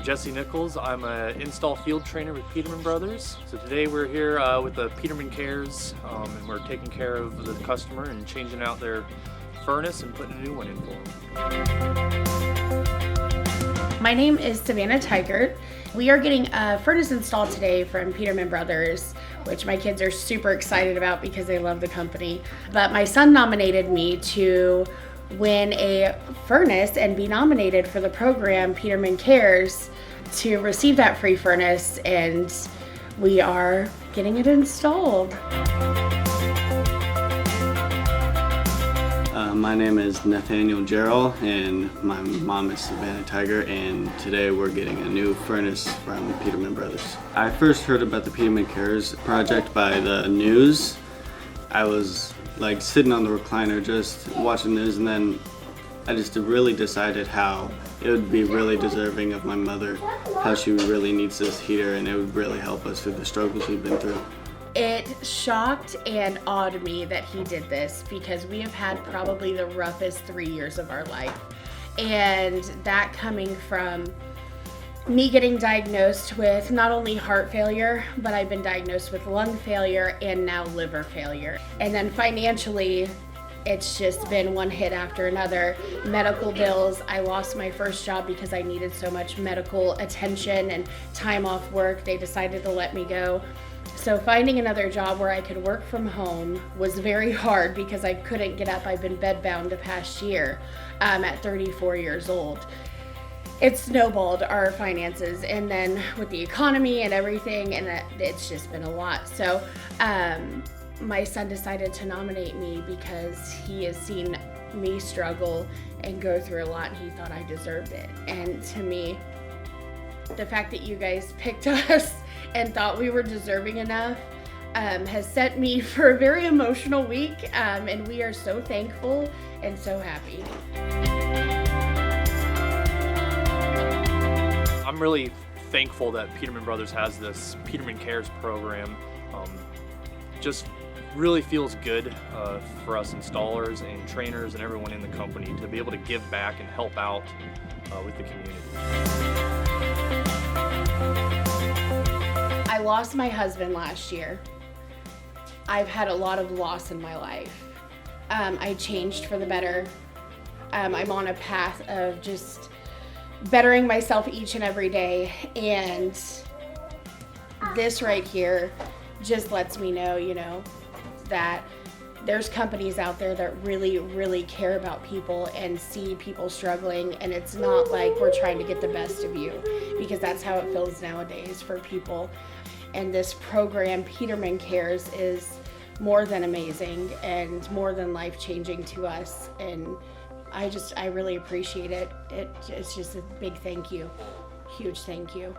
Jesse Nichols. I'm an install field trainer with Peterman Brothers. So today we're here with the Peterman Cares, and we're taking care of the customer and changing out their furnace and putting a new one in for them. My name is Savannah. We are getting a furnace installed today from Peterman Brothers, which my kids are super excited about because they love the company. But my son nominated me to win a furnace and be nominated for the program Peterman Cares to receive that free furnace, and we are getting it installed. My name is Nathaniel Gerald and my mom is Savannah, and today we're getting a new furnace from Peterman Brothers. I first heard about the Peterman Cares project by the news. I was like sitting on the recliner just watching the news, and then I just really decided how it would be really deserving of my mother, how she really needs this heater, and it would really help us through the struggles we've been through. It shocked and awed me that he did this because we have had probably the roughest 3 years of our life. And that coming from me getting diagnosed with not only heart failure, but I've been diagnosed with lung failure and now liver failure. And then financially, it's just been one hit after another. Medical bills, I lost my first job because I needed so much medical attention and time off work. They decided to let me go. So finding another job where I could work from home was very hard because I couldn't get up. I've been bedbound the past year at 34 years old. It snowballed our finances, and then with the economy and everything, and it's just been a lot. So my son decided to nominate me because he has seen me struggle and go through a lot, and he thought I deserved it. And to me, the fact that you guys picked us and thought we were deserving enough has set me for a very emotional week, and we are so thankful and so happy. I'm really thankful that Peterman Brothers has this Peterman Cares program. Just really feels good for us installers and trainers and everyone in the company to be able to give back and help out with the community. I lost my husband last year. I've had a lot of loss in my life. I changed for the better. I'm on a path of just bettering myself each and every day, and this right here just lets me know, that there's companies out there that really, really care about people and see people struggling, and it's not like we're trying to get the best of you, because that's how it feels nowadays for people. And this program, Peterman Cares, is more than amazing and more than life-changing to us, and I really appreciate it. It's just a big thank you, huge thank you.